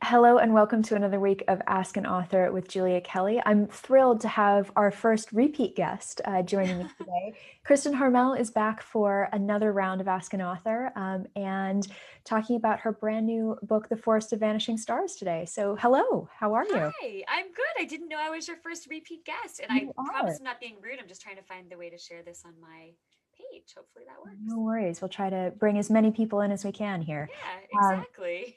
Hello and welcome to another week of Ask an Author with Julia Kelly. I'm thrilled to have our first repeat guest joining me today. Kristin Harmel is back for another round of Ask an Author and talking about her brand new book, The Forest of Vanishing Stars today. So hello, how are you? Hi, I'm good. I didn't know I was your first repeat guest, and I You are. promise I'm not being rude. I'm just trying to find the way to share this on my page. Hopefully that No works. worries. We'll try to bring as many people in as we can here. Yeah, Um, exactly.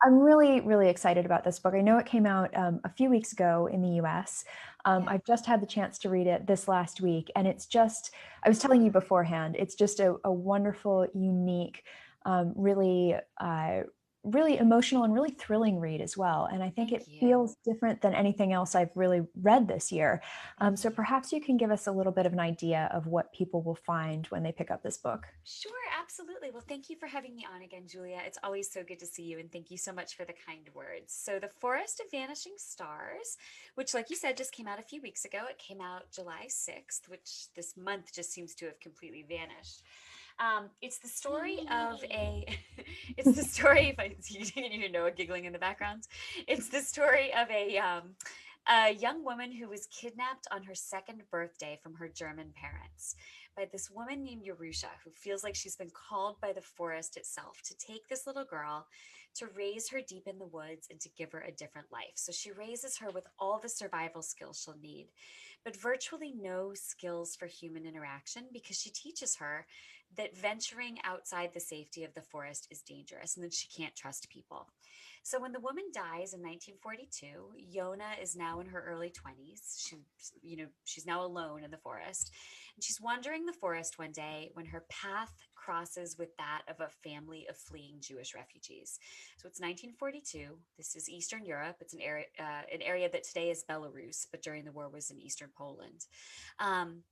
I'm really, really excited about this book. I know it came out a few weeks ago in the US. Yeah. I've just had the chance to read it this last week, and it's just, I was telling you beforehand, it's just a wonderful, unique, really, really emotional and really thrilling read as well. And I think Thank it you. feels different than anything else I've really read this year. Thank So you. perhaps you can give us a little bit of an idea of what people will find when they pick up this book. Sure, absolutely. Well, thank you for having me on again, Julia. It's always so good to see you, and thank you so much for the kind words. So, The Forest of Vanishing Stars, which, like you said, just came out a few weeks ago. It came out July 6th, which this month just seems to have completely vanished. It's the story of a, it's the story, if I, you know, a giggling in the background. It's the story of a young woman who was kidnapped on her second birthday from her German parents by this woman named Yerusha, who feels like she's been called by the forest itself to take this little girl, to raise her deep in the woods, and to give her a different life. So she raises her with all the survival skills she'll need, but virtually no skills for human interaction, because she teaches her that venturing outside the safety of the forest is dangerous and that she can't trust people. So when the woman dies in 1942, Yona is now in her early 20s. She's now alone in the forest. And she's wandering the forest one day when her path crosses with that of a family of fleeing Jewish refugees. So it's 1942. This is Eastern Europe. It's an area that today is Belarus, but during the war was in Eastern Poland. Um,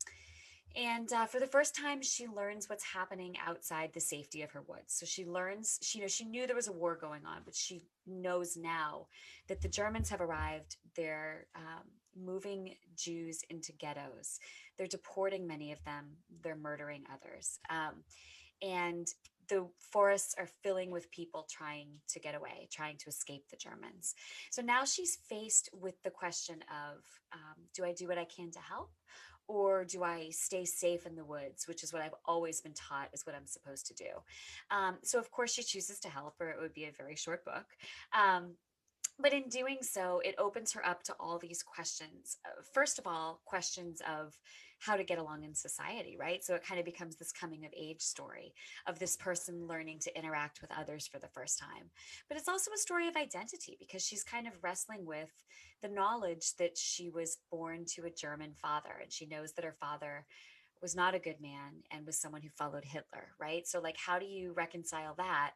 and for the first time, she learns what's happening outside the safety of her woods. So she learns, she knew there was a war going on, but she knows now that the Germans have arrived. They're moving Jews into ghettos. They're deporting many of them. They're murdering others. And the forests are filling with people trying to get away, trying to escape the Germans. So now she's faced with the question of, do I do what I can to help? Or do I stay safe in the woods, which is what I've always been taught is what I'm supposed to do? So, of course, she chooses to help, or it would be a very short book. Um, but in doing so, it opens her up to all these questions. First of all, questions of how to get along in society, right? So it kind of becomes this coming of age story of this person learning to interact with others for the first time. But it's also a story of identity, because she's kind of wrestling with the knowledge that she was born to a German father, and she knows that her father was not a good man and was someone who followed Hitler, right? So, like, how do you reconcile that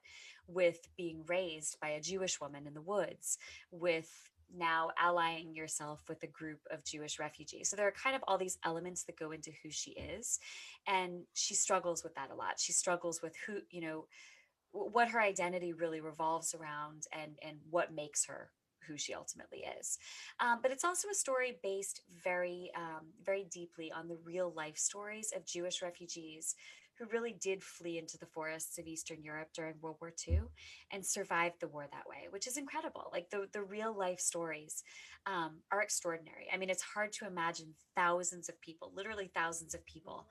with being raised by a Jewish woman in the woods, with now allying yourself with a group of Jewish refugees? So, there are kind of all these elements that go into who she is. And she struggles with that a lot. She struggles with who, what her identity really revolves around, and what makes her who she ultimately is. But it's also a story based very deeply on the real life stories of Jewish refugees who really did flee into the forests of Eastern Europe during World War II and survived the war that way, which is incredible. Like the real life stories are extraordinary. I mean, it's hard to imagine thousands of people, literally thousands of people,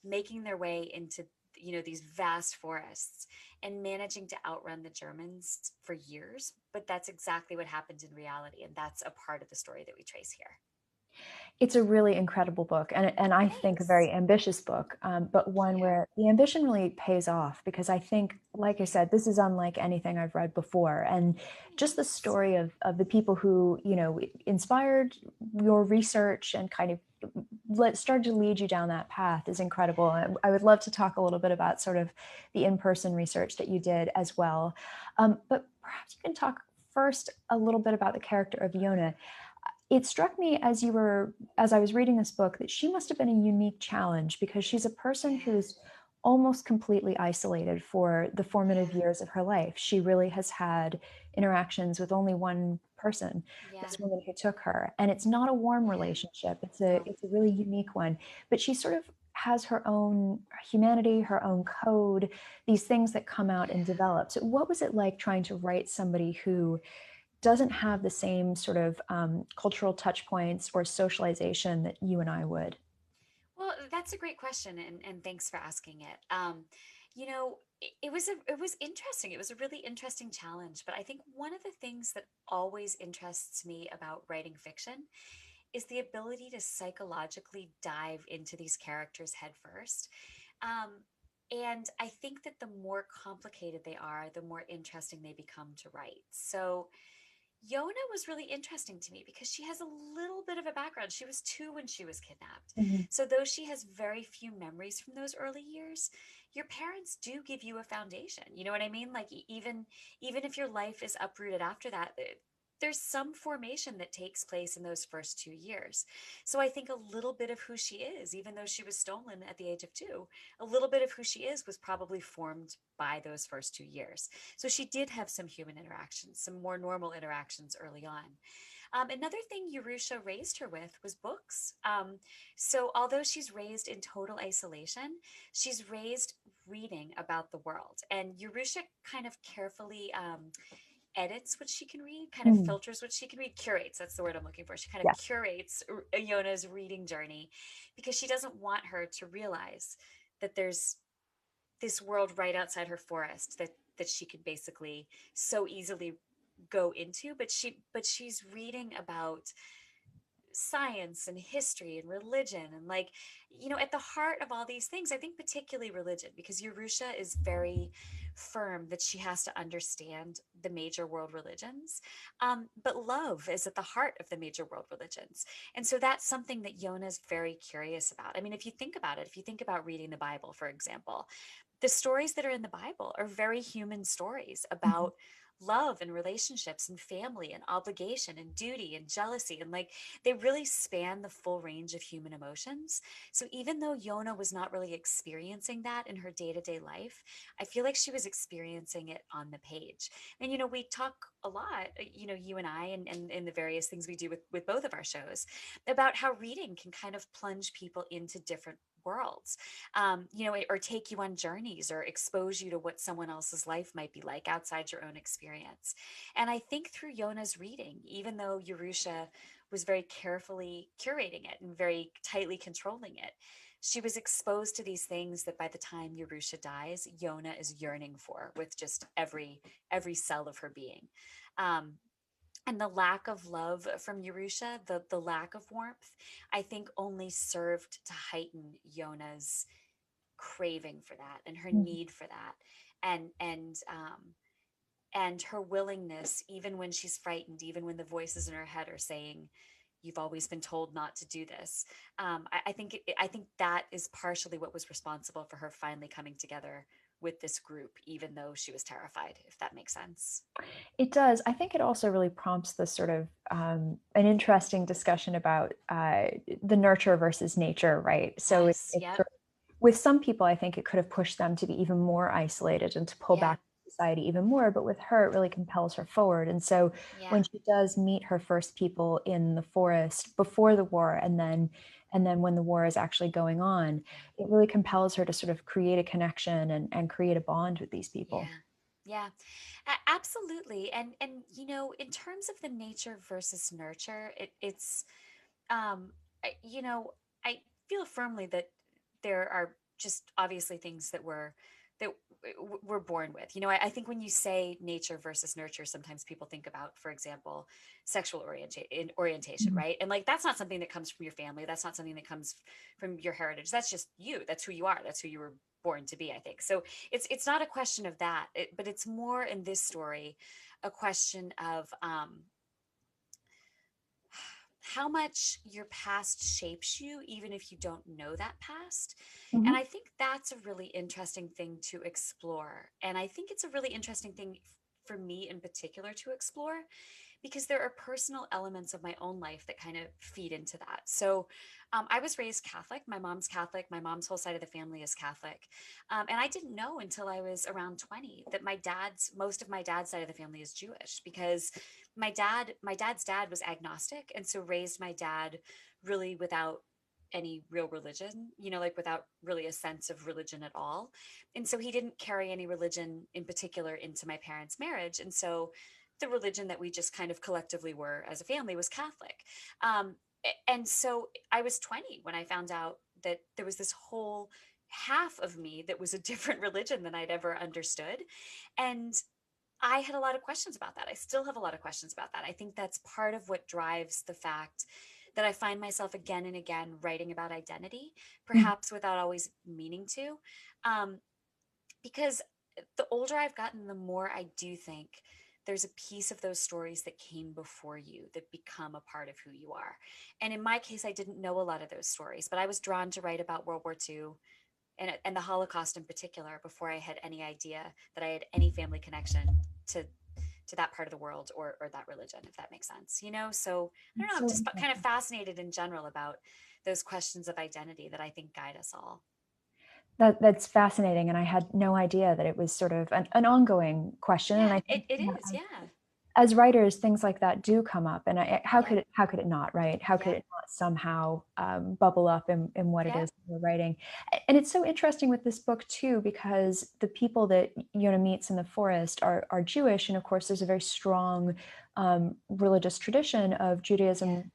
making their way into these vast forests and managing to outrun the Germans for years. But that's exactly what happened in reality, and that's a part of the story that we trace here. It's a really incredible book, and I think a Thanks. very ambitious book, but Thank one you. where the ambition really pays off, because I think, like I said, this is unlike anything I've read before. And just the Thanks. story of the people who, inspired your research and kind of started to lead you down that path is incredible. And I would love to talk a little bit about sort of the in-person research that you did as well. But perhaps you can talk first a little bit about the character of Yona. It struck me as I was reading this book that she must have been a unique challenge, because she's a person Yeah. who's almost completely isolated for the formative Yeah. years of her life. She really has had interactions with only one person, Yeah. this woman who took her, and it's not a warm Yeah. relationship. It's a No. it's a really unique one. But she's sort of has her own humanity, her own code, these things that come out and develop. So what was it like trying to write somebody who doesn't have the same sort of cultural touch points or socialization that you and I would? Well, that's a great question, and thanks for asking it. It was interesting. It was a really interesting challenge. But I think one of the things that always interests me about writing fiction is the ability to psychologically dive into these characters headfirst. Um, and I think that the more complicated they are, the more interesting they become to write. So Yona was really interesting to me because she has a little bit of a background. She was 2 when she was kidnapped. Mhm. So though she has very few memories from those early years, your parents do give you a foundation. You know what I mean? Like even if your life is uprooted after that, there's some formation that takes place in those first 2 years. So I think a little bit of who she is, even though she was stolen at the age of 2, a little bit of who she is was probably formed by those first 2 years. So she did have some human interactions, some more normal interactions early on. Another thing Yerusha raised her with was books. So although she's raised in total isolation, she's raised reading about the world. And Yerusha kind of carefully edits what she can read, kind of Mm. filters what she can read, curates. That's the word I'm looking for. She kind of Yeah. curates Iona's reading journey because she doesn't want her to realize that there's this world right outside her forest that she could basically so easily go into, but she's reading about science and history and religion and like, at the heart of all these things, I think particularly religion, because Yerusha is very firm that she has to understand the major world religions. But love is at the heart of the major world religions, and so that's something that Yona is very curious about. I mean, if you think about it, if you think about reading the Bible, for example, the stories that are in the Bible are very human stories Mhm. about love and relationships and family and obligation and duty and jealousy, and like they really span the full range of human emotions. So even though Yona was not really experiencing that in her day-to-day life, I feel like she was experiencing it on the page. And we talk a lot, you and I, and in the various things we do with both of our shows, about how reading can kind of plunge people into different worlds, or take you on journeys or expose you to what someone else's life might be like outside your own experience. And I think through Yona's reading, even though Yerusha was very carefully curating it and very tightly controlling it, she was exposed to these things that by the time Yerusha dies, Yona is yearning for with just every cell of her being. Um, and the lack of love from Yerusha, the lack of warmth, I think only served to heighten Yona's craving for that and her Mhm. need for that, and her willingness, even when she's frightened, even when the voices in her head are saying, "You've always been told not to do this." I think that is partially what was responsible for her finally coming together with this group, even though she was terrified. If that makes sense. It does. I think it also really prompts this sort of an interesting discussion about the nurture versus nature, right? So Yes. it's Yep. sort of, with some people, I think it could have pushed them to be even more isolated and to pull Yeah. back from society even more. But with her, it really compels her forward. And so Yeah. when she does meet her first people in the forest before the war, and then when the war is actually going on, Yeah. it really compels her to sort of create a connection and create a bond with these people. Yeah. Yeah. Absolutely. And in terms of the nature versus nurture, it's um you know, I feel firmly that there are just obviously things that we're born with. I think when you say nature versus nurture, sometimes people think about, for example, sexual orientation, Mhm. right? And like that's not something that comes from your family. That's not something that comes from your heritage. That's just you. That's who you are. That's who you were born to be, I think. So it's not a question of that, but it's more in this story a question of how much your past shapes you, even if you don't know that past. And I Mhm. think that's a really interesting thing to explore. And I think it's a really interesting thing for me in particular to explore because there are personal elements of my own life that kind of feed into that. So I was raised Catholic. My mom's Catholic. My mom's whole side of the family is Catholic. And I didn't know until I was around 20 that most of my dad's side of the family is Jewish because my dad's dad was agnostic. And so raised my dad really without any real religion, like without really a sense of religion at all. And so he didn't carry any religion in particular into my parents' marriage. And so the religion that we just kind of collectively were as a family was Catholic. And so I was 20 when I found out that there was this whole half of me that was a different religion than I'd ever understood. And I had a lot of questions about that. I still have a lot of questions about that. I think that's part of what drives the fact that I find myself again and again writing about identity, Mhm. perhaps without always meaning to. Um, because the older I've gotten, the more I do think there's a piece of those stories that came before you that become a part of who you are. And in my case, I didn't know a lot of those stories, but I was drawn to write about World War II and the Holocaust in particular before I had any idea that I had any family connection to to that part of the world or that religion, if that makes sense. So I don't know, I'm So just kind of interesting. fascinated in general about those questions of identity that I think guide us all. That's fascinating, and I had no idea that it was sort of an ongoing question, and Yeah, I it, think, it is. Yeah. as writers, things like that do come up, and Yep. how could it not, right? How could Yep. it not somehow bubble up in what it Yep. is that we're writing? And it's so interesting with this book too, because the people that Yona meets in the forest are Jewish, and of course, there's a very strong religious tradition of Yeah. Judaism,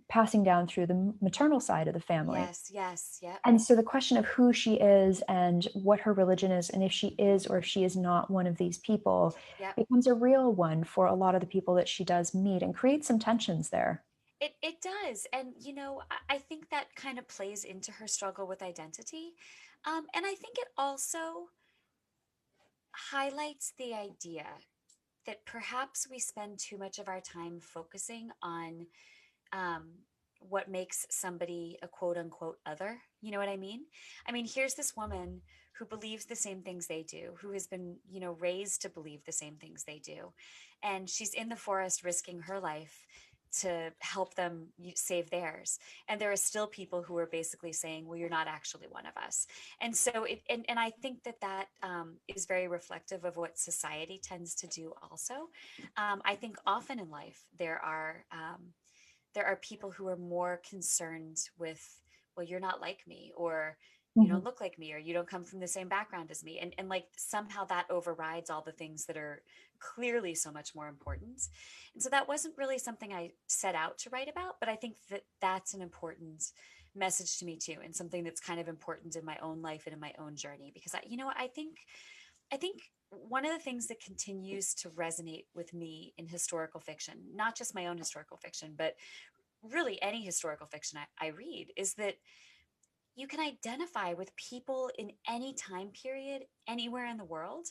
passing down through the maternal side of the family. Yes. Yes. Yep. And so the question of who she is and what her religion is, and if she is or if she is not one of these people, Yep. becomes a real one for a lot of the people that she does meet and creates some tensions there. It does. And, I think that kind of plays into her struggle with identity. And I think it also highlights the idea that perhaps we spend too much of our time focusing on um, what makes somebody a quote unquote other. You know what I mean? I mean, here's this woman who believes the same things they do, who has been, raised to believe the same things they do. And she's in the forest risking her life to help them save theirs. And there are still people who are basically saying, well, you're not actually one of us. And so and I think that is very reflective of what society tends to do also. I think often in life there are people who are more concerned with, well, you're not like me, or you Mhm. don't look like me, or you don't come from the same background as me. And like somehow that overrides all the things that are clearly so much more important. And so that wasn't really something I set out to write about, but I think that that's an important message to me too, and something that's kind of important in my own life and in my own journey. Because I think one of the things that continues to resonate with me in historical fiction, not just my own historical fiction, but really any historical fiction I read, is that you can identify with people in any time period, anywhere in the world,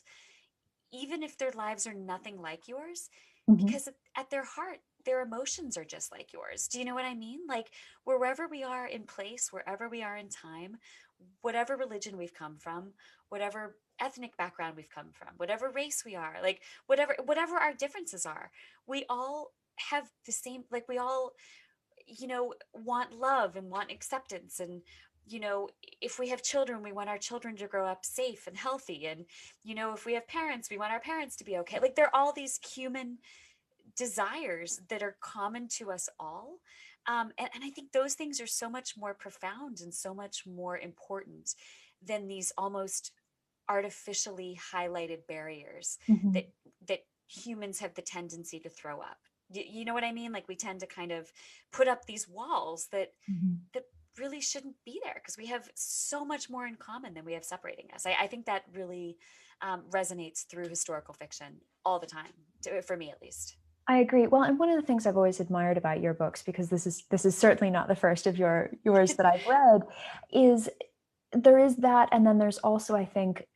even if their lives are nothing like yours, Mhm. because at their heart, their emotions are just like yours. Do you know what I mean? Like wherever we are in place, wherever we are in time, whatever religion we've come from, whatever ethnic background we've come from, whatever race we are, like whatever our differences are, we all have the same, like we all, want love and want acceptance. And if we have children, we want our children to grow up safe and healthy. And if we have parents, we want our parents to be okay. Like there are all these human desires that are common to us all. And I think those things are so much more profound and so much more important than these almost artificially highlighted barriers Mhm. that that humans have the tendency to throw up. You know what I mean? Like we tend to kind of put up these walls Mhm. that really shouldn't be there, because we have so much more in common than we have separating us. I think that really resonates through historical fiction all the time, for me at least. I agree. Well, and one of the things I've always admired about your books, because this is certainly not the first of yours that I've read, is there is that, and then there's also, I think,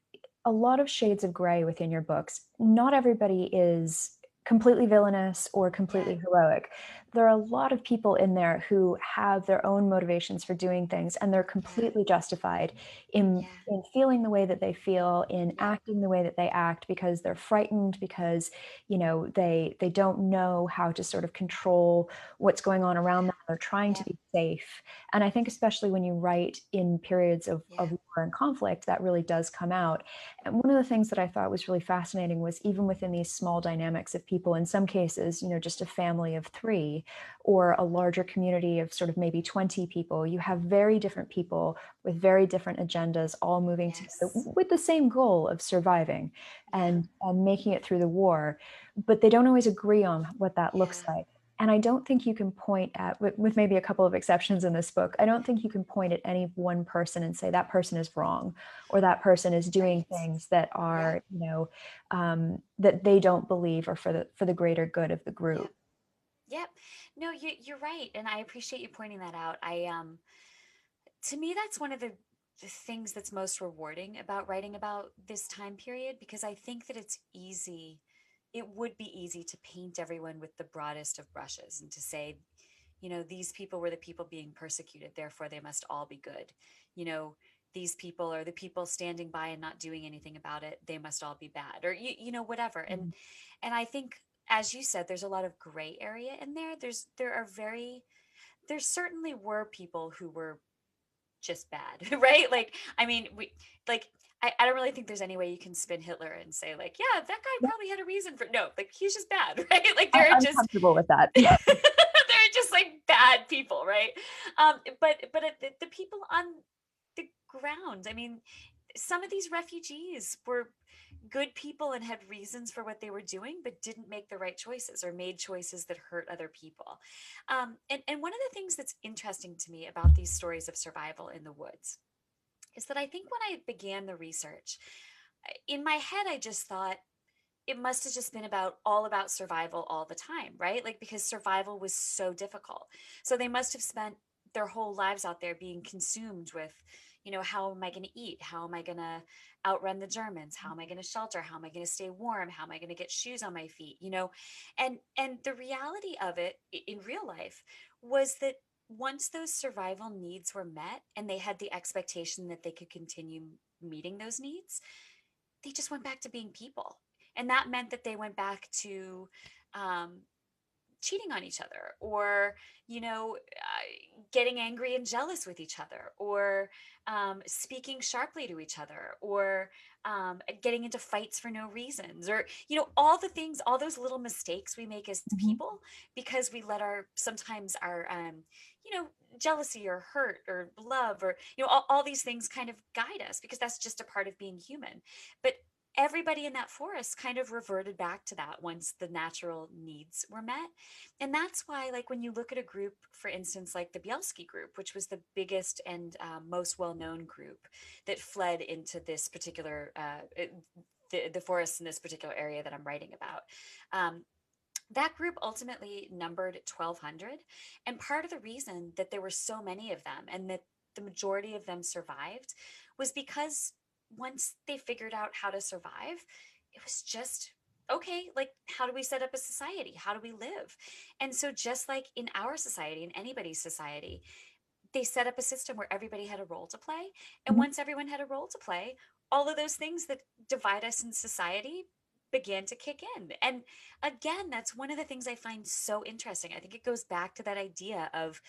a lot of shades of gray within your books. Not everybody is completely villainous or Yeah, completely heroic. There are a lot of people in there who have their own motivations for doing things, and they're yeah, completely justified in yeah, feeling the way that they feel, in yep, acting the way that they act, because they're frightened, because they don't know how to sort of control what's going on around them. They're trying to yep, be safe. And I think especially when you write in periods of yep, we're in conflict, that really does come out. And one of the things that I thought was really fascinating was even within these small dynamics of people, in some cases, just a family of three or a larger community of sort of maybe 20 people, you have very different people with very different agendas all moving together Yes. with the same goal of surviving Yeah. and making it through the war, but they don't always agree on what that looks Yeah. like. And I don't think you can point at, with maybe a couple of exceptions in this book, I don't think you can point at any one person and say that person is wrong or that person is doing Right. things that Yeah. are, that they don't believe are for the greater good of the Yeah. group. Yep. No, you're right. And I appreciate you pointing that out. To me, that's one of the things that's most rewarding about writing about this time period, because I think that it would be easy to paint everyone with the broadest of brushes and to say, these people were the people being persecuted, therefore they must all be good. You know, these people are the people standing by and not doing anything about it, they must all be bad, or whatever. And I think, as you said, there's a lot of gray area in there. There certainly were people who were just bad, right? Like, I mean, I don't really think there's any way you can spin Hitler and say, like, yeah, that guy Yeah, probably had a reason for, no, like, he's just bad, right? Like, I'm comfortable with that. they're just like bad people, right? But the people on the ground, I mean, some of these refugees were good people and had reasons for what they were doing, but didn't make the right choices or made choices that hurt other people. And one of the things that's interesting to me about these stories of survival in the woods is that I think when I began the research, in my head, I just thought it must have just been all about survival all the time, right? Like, because survival was so difficult. So they must have spent their whole lives out there being consumed with, how am I going to eat? How am I going to outrun the Germans? How am I going to shelter? How am I going to stay warm? How am I going to get shoes on my feet? And the reality of it in real life was that once those survival needs were met and they had the expectation that they could continue meeting those needs, they just went back to being people. And that meant that they went back to um, cheating on each other, or getting angry and jealous with each other, or speaking sharply to each other, or getting into fights for no reasons, or all the things, all those little mistakes we make as Mhm. people because we let sometimes our you know jealousy or hurt or love, or all these things kind of guide us, because that's just a part of being human. But everybody in that forest kind of reverted back to that once the natural needs were met. And that's why, like, when you look at a group, for instance, like the Bielski group, which was the biggest and most well-known group that fled into this particular the forest in this particular area that I'm writing about, um, that group ultimately numbered 1,200. And part of the reason that there were so many of them and that the majority of them survived was because once they figured out how to survive, it was just okay, like, how do we set up a society? How do we live? And so, just like in our society, in anybody's society, they set up a system where everybody had a role to play. And Mhm. once everyone had a role to play, all of those things that divide us in society began to kick in. And again, that's one of the things I find so interesting. I think it goes back to that idea of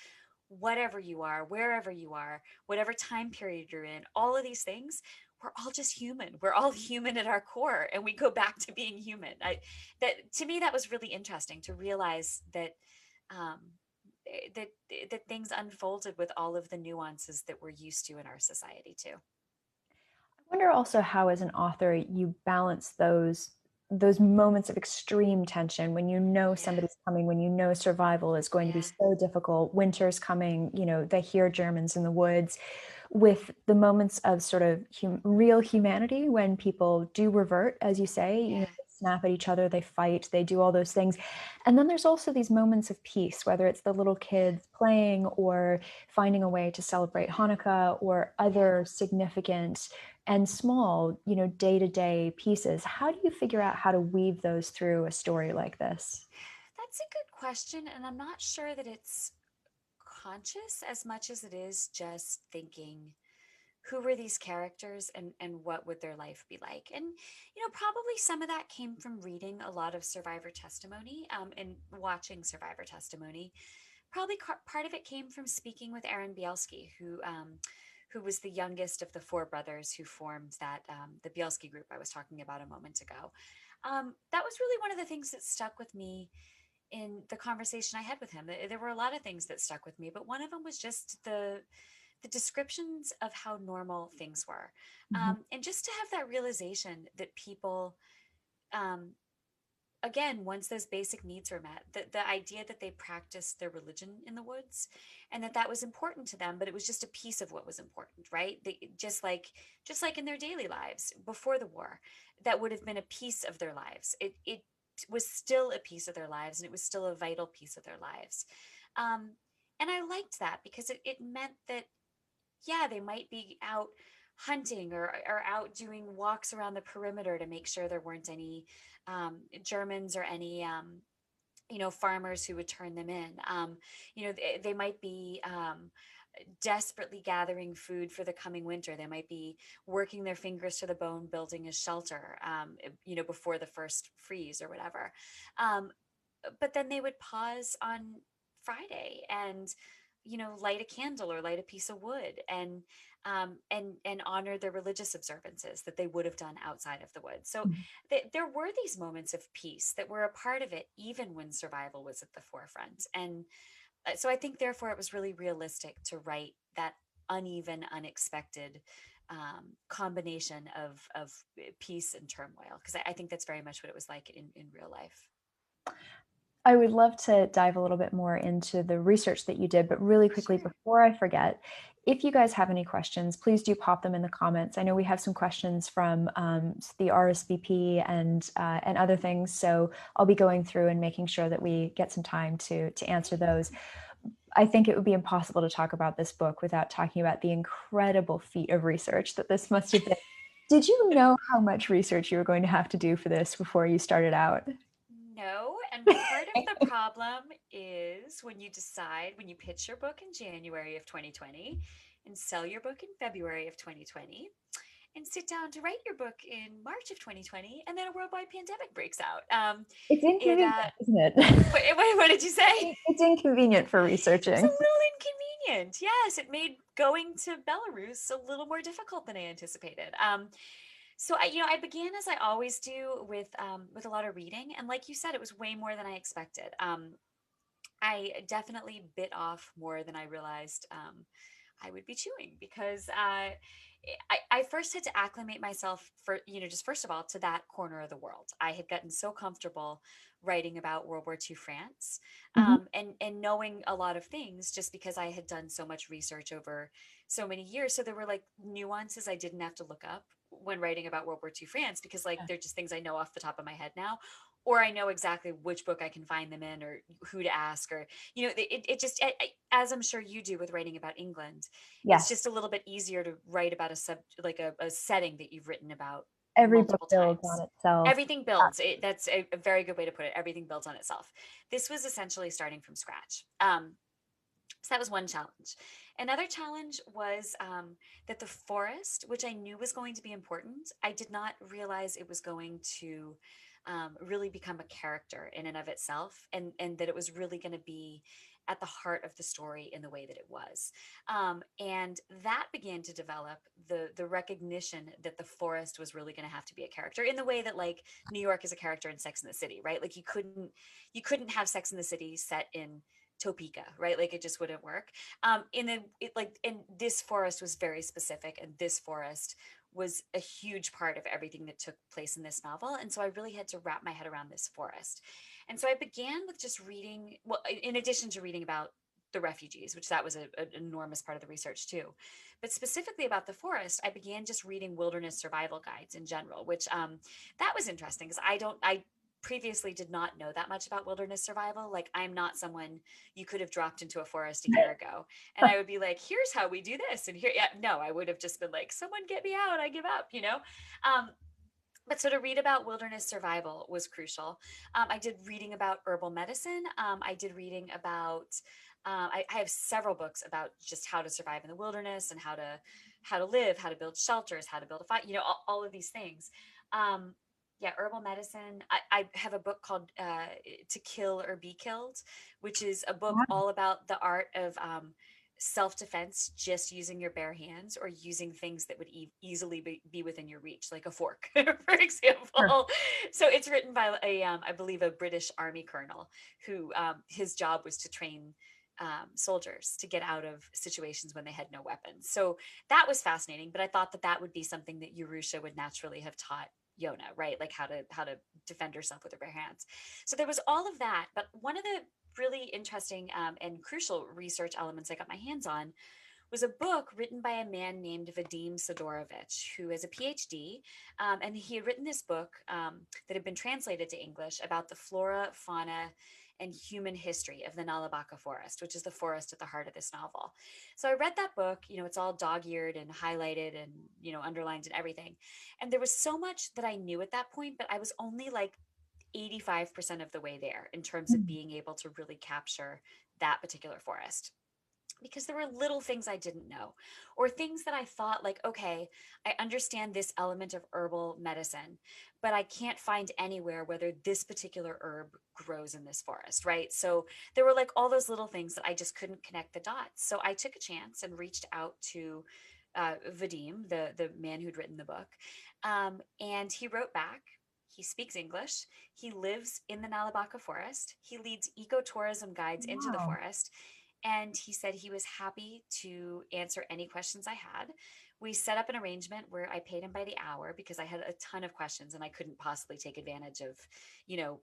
whatever you are, wherever you are, whatever time period you're in, all of these things, we're all just human. We're all human at our core, and we go back to being human. That to me, that was really interesting to realize that um, that things unfolded with all of the nuances that we're used to in our society too. I wonder also how, as an author, you balance those moments of extreme tension when Yeah, somebody's coming, when survival is going to be yeah, so difficult, winter's coming, they hear Germans in the woods, with the moments of sort of real humanity when people do revert, as you say, yeah, they snap at each other, they fight, they do all those things. And then there's also these moments of peace, whether it's the little yeah, kids playing or finding a way to celebrate Hanukkah or yeah, other significant and small, day-to-day pieces. How do you figure yeah. out how to weave those through a story like this? That's a good question, and I'm not sure that it's conscious as much as it is just thinking, who were these characters, and what would their life be like? And probably some of that came from reading a lot of survivor testimony, and watching survivor testimony. Probably part of it came from speaking with Aaron Bielski, who was the youngest of the four brothers who formed that the Bielski group I was talking about a moment ago. That was really one of the things that stuck with me in the conversation I had with him. There were a lot of things that stuck with me, but one of them was just the descriptions of how normal things were, Mhm. and just to have that realization that people, um, again, once those basic needs were met, the idea that they practiced their religion in the woods and that that was important to them, but it was just a piece of what was important, right? They, just like in their daily lives before the war, that would have been a piece of their lives. It was still a piece of their lives, and it was still a vital piece of their lives. Um, and I liked that because it meant that, yeah, they might be out hunting or out doing walks around the perimeter to make sure there weren't any Germans or any farmers who would turn them in. They might be desperately gathering food for the coming winter. They might be working their fingers to the bone building a shelter, before the first freeze or whatever. Um, but then they would pause on Friday and light a candle or light a piece of wood and honor their religious observances that they would have done outside of the woods. So there were these moments of peace that were a part of it, even when survival was at the forefront. And so I think, therefore, it was really realistic to write that uneven, unexpected combination of peace and turmoil, because I think that's very much what it was like in real life. I would love to dive a little bit more into the research that you did, but really quickly Sure. before I forget, if you guys have any questions, please do pop them in the comments. I know we have some questions from the RSVP and other things, so I'll be going through and making sure that we get some time to answer those. I think it would be impossible to talk about this book without talking about the incredible feat of research that this must have been. Did you know how much research you were going to have to do for this before you started out? No, and part of the problem is when you pitch your book in January of 2020 and sell your book in February of 2020 and sit down to write your book in March of 2020, and then a worldwide pandemic breaks out. It's It inconvenient, isn't it? what did you say? It's inconvenient for It's a researching. little inconvenient. Yes, it made going to Belarus a little more difficult than I anticipated. So I began, as I always do, with a lot of reading, and like you said, it was way more than I expected. I definitely bit off more than I realized I would be chewing, because I first had to acclimate myself for, just first of all, to that corner of the world. I had gotten so comfortable writing about World War II France, Mhm. and knowing a lot of things just because I had done so much research over so many years. So there were like nuances I didn't have to look up when writing about World War II France, because like they're just things I know off the top of my head now, or I know exactly which book I can find them in, or who to ask, or it just, as I'm sure you do with writing about England, it's Yes, just a little bit easier to write about a setting that you've written about every book multiple builds on times. itself. Everything builds. That's a very good way to put it. Everything builds on itself. This was essentially starting from scratch. So that was one challenge. Another challenge was that the forest, which I knew was going to be important, I did not realize it was going to really become a character in and of itself, and that it was really going to be at the heart of the story in the way that it was. And that began to develop the recognition that the forest was really going to have to be a character, in the way that, like, New York is a character in Sex and the City, right? Like you couldn't have Sex and the City set in Topeka, right? Like it just wouldn't work. And this forest was very specific, and this forest was a huge part of everything that took place in this novel. And so I really had to wrap my head around this forest. And so I began with just reading, well, in addition to reading about the refugees, which that was an enormous part of the research too. But specifically about the forest, I began just reading wilderness survival guides in general, which that was interesting, because I previously did not know that much about wilderness survival. Like, I'm not someone you could have dropped into a forest a year ago and I would be like, here's how we do this. And here, yeah, no, I would have just been like, someone get me out, I give up. Um, but so to read about wilderness survival was crucial. I did reading about herbal medicine. I did reading about. I have several books about just how to survive in the wilderness, and how to live, how to build shelters, how to build a fire. All of these things. Um, yeah, herbal medicine. I have a book called "To Kill or Be Killed," which is a book all about the art of self-defense just using your bare hands or using things that would easily be within your reach, like a fork, for Sure. example. So it's written by I believe a British army colonel who his job was to train soldiers to get out of situations when they had no weapons. So that was fascinating, but I thought that that would be something that Urusha would naturally have taught Yona, right? Like how to defend herself with her bare hands. So there was all of that, but one of the really interesting and crucial research elements I got my hands on was a book written by a man named Vadim Sidorovich, who is a PhD. And he had written this book that had been translated to English about the flora, fauna, and human history of the Nalabaka forest, which is the forest at the heart of this novel. So I read that book, it's all dog-eared and highlighted and, underlined and everything. And there was so much that I knew at that point, but I was only like 85% of the way there in terms of Mhm. being able to really capture that particular forest, because there were little things I didn't know, or things that I thought, like, okay, I understand this element of herbal medicine, but I can't find anywhere whether this particular herb grows in this forest, right? So there were like all those little things that I just couldn't connect the dots. So I took a chance and reached out to Vadim, the man who'd written the book, and he wrote back. He speaks English. He lives in the Nalabaka forest. He leads ecotourism guides into the Wow. forest, and he said he was happy to answer any questions I had. We set up an arrangement where I paid him by the hour because I had a ton of questions and I couldn't possibly take advantage of, you know,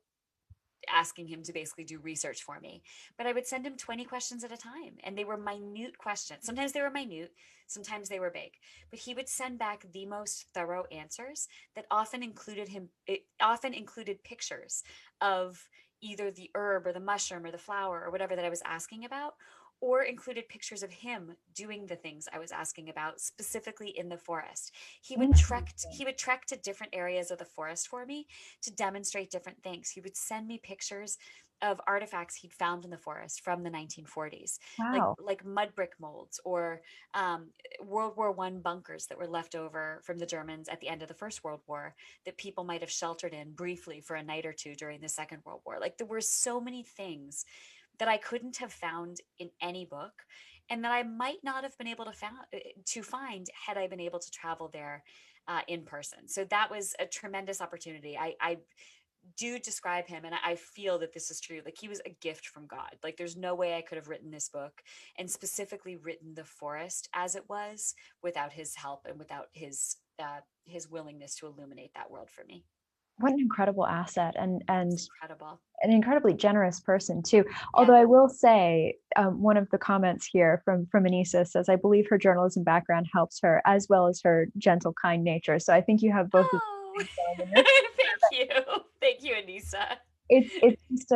asking him to basically do research for me. But I would send him 20 questions at a time, and they were minute questions. Sometimes they were minute, sometimes they were big. But he would send back the most thorough answers that often included pictures of either the herb or the mushroom or the flower or whatever that I was asking about, or included pictures of him doing the things I was asking about specifically in the forest. He Interesting. would trek to different areas of the forest for me to demonstrate different things. He would send me pictures of artifacts he'd found in the forest from the 1940s, Wow. like mud brick molds or World War I bunkers that were left over from the Germans at the end of the First World War that people might have sheltered in briefly for a night or two during the Second World War. Like there were so many things that I couldn't have found in any book, and that I might not have been able to find had I been able to travel there in person. So that was a tremendous opportunity. I do describe him, and I feel that this is true. Like he was a gift from God. Like there's no way I could have written this book and specifically written the forest as it was without his help and without his willingness to illuminate that world for me. What an incredible asset, and It's incredible. an incredibly generous person too. Yeah. Although I will say, one of the comments here from Anissa says, "I believe her journalism background helps her as well as her gentle, kind nature." So I think you have both of those Oh, things going in this. thank you. Thank you, Anissa. It's just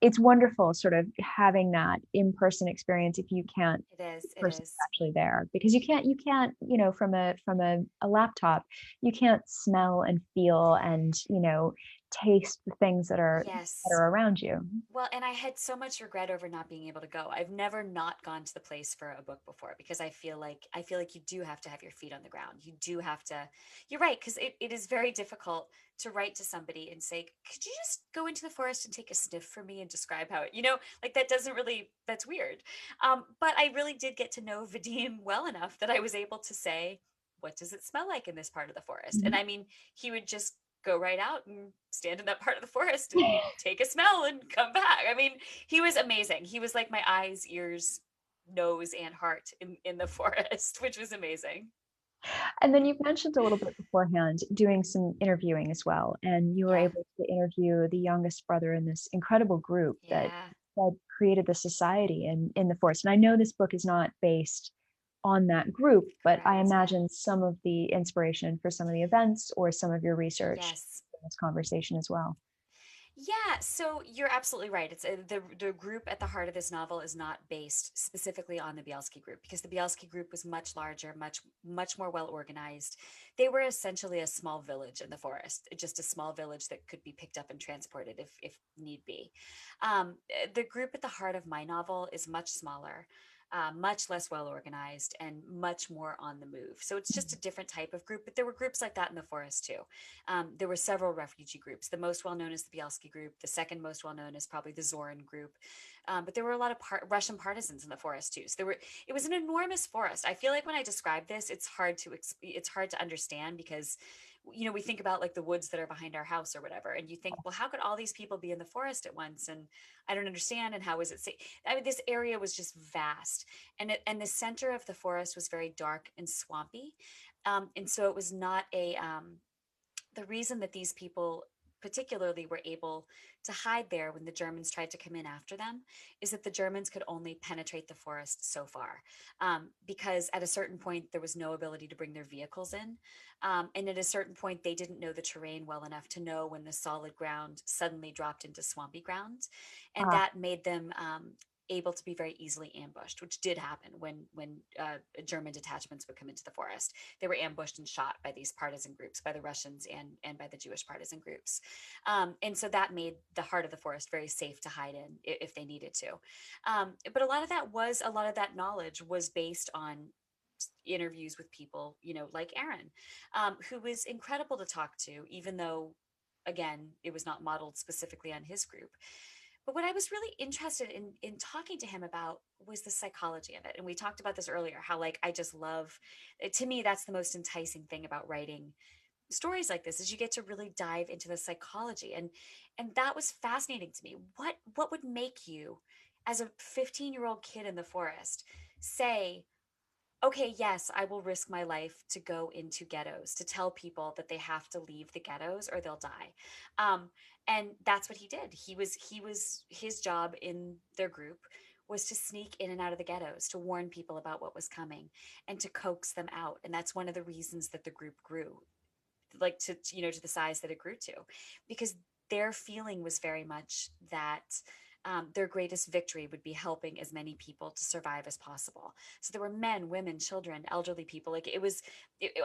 it's wonderful sort of having that in-person experience if you can't It is. the It person is. actually there, because you can't from a laptop you can't smell and feel and taste the things that Yes. are around you. Well, and I had so much regret over not being able to go. I've never not gone to the place for a book before because I feel like you do have to have your feet on the ground. You do have to. You're right, because it is very difficult to write to somebody and say, "Could you just go into the forest and take a sniff for me and describe how it?" Like that doesn't really. That's weird. But I really did get to know Vadim well enough that I was able to say, "What does it smell like in this part of the forest?" And Mhm. I mean, he would just go right out and stand in that part of the forest and take a smell and come back. I mean, he was amazing. He was like my eyes, ears, nose, and heart in the forest, which was amazing. And then you've mentioned a little bit beforehand doing some interviewing as well, and you were Yeah. able to interview the youngest brother in this incredible group Yeah. that created the society in the forest. And I know this book is not based on that group, but I Correct. Yeah. imagine some of the inspiration for some of the events or some of your research Yes. in this conversation as well. Yeah, so you're absolutely right. The group at the heart of this novel is not based specifically on the Bielski group because the Bielski group was much larger, much more well organized. They were essentially a small village in the forest, just a small village that could be picked up and transported if need be. The group at the heart of my novel is much smaller. much less well organized and much more on the move. So it's just a different type of group. But there were groups like that in the forest too. There were several refugee groups. The most well known is the Bielski group. The second most well known is probably the Zorin group. But there were a lot of Russian partisans in the forest too. So it was an enormous forest. I feel like when I describe this, it's hard to understand because we think about like the woods that are behind our house or whatever, and you think, well, how could all these people be in the forest at once? And I don't understand. And how is it safe? I mean, this area was just vast, and the center of the forest was very dark and swampy, and so it was not a the reason that these people particularly were able to hide there when the Germans tried to come in after them is that the Germans could only penetrate the forest so far, because at a certain point there was no ability to bring their vehicles in, and at a certain point they didn't know the terrain well enough to know when the solid ground suddenly dropped into swampy ground, and Ah, that made them able to be very easily ambushed, which did happen when German detachments would come into the forest. They were ambushed and shot by these partisan groups, by the Russians and by the Jewish partisan groups, and so that made the heart of the forest very safe to hide in if they needed to. But a lot of that knowledge was based on interviews with people, like Aaron, who was incredible to talk to, even though, again, it was not modeled specifically on his group. But what I was really interested in talking to him about was the psychology of it. And we talked about this earlier, how like I just love, to me, that's the most enticing thing about writing stories like this, is you get to really dive into the psychology. And that was fascinating to me. What would make you, as a 15-year-old kid in the forest, say, okay, yes, I will risk my life to go into ghettos, to tell people that they have to leave the ghettos or they'll die. Um, and that's what he did. His job in their group was to sneak in and out of the ghettos, to warn people about what was coming and to coax them out. And that's one of the reasons that the group grew, like to the size that it grew to, because their feeling was very much that their greatest victory would be helping as many people to survive as possible. So there were men, women, children, elderly people. Like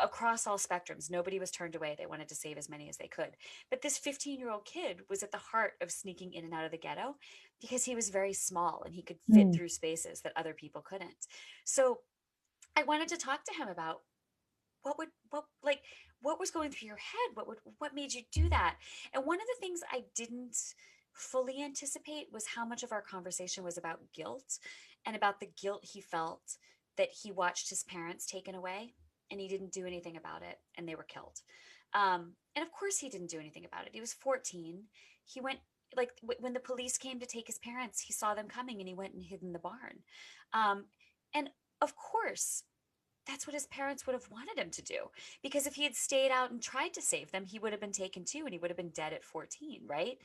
across all spectrums. Nobody was turned away. They wanted to save as many as they could. But this 15-year-old kid was at the heart of sneaking in and out of the ghetto because he was very small and he could fit mm, through spaces that other people couldn't. So I wanted to talk to him about what was going through your head, what made you do that. And one of the things I didn't fully anticipate was how much of our conversation was about guilt, and about the guilt he felt that he watched his parents taken away and he didn't do anything about it and they were killed. And of course he didn't do anything about it. He was 14. He went, like, when the police came to take his parents, he saw them coming and he went and hid in the barn. um, and of course that's what his parents would have wanted him to do. Because if he had stayed out and tried to save them, he would have been taken too, and he would have been dead at 14, right?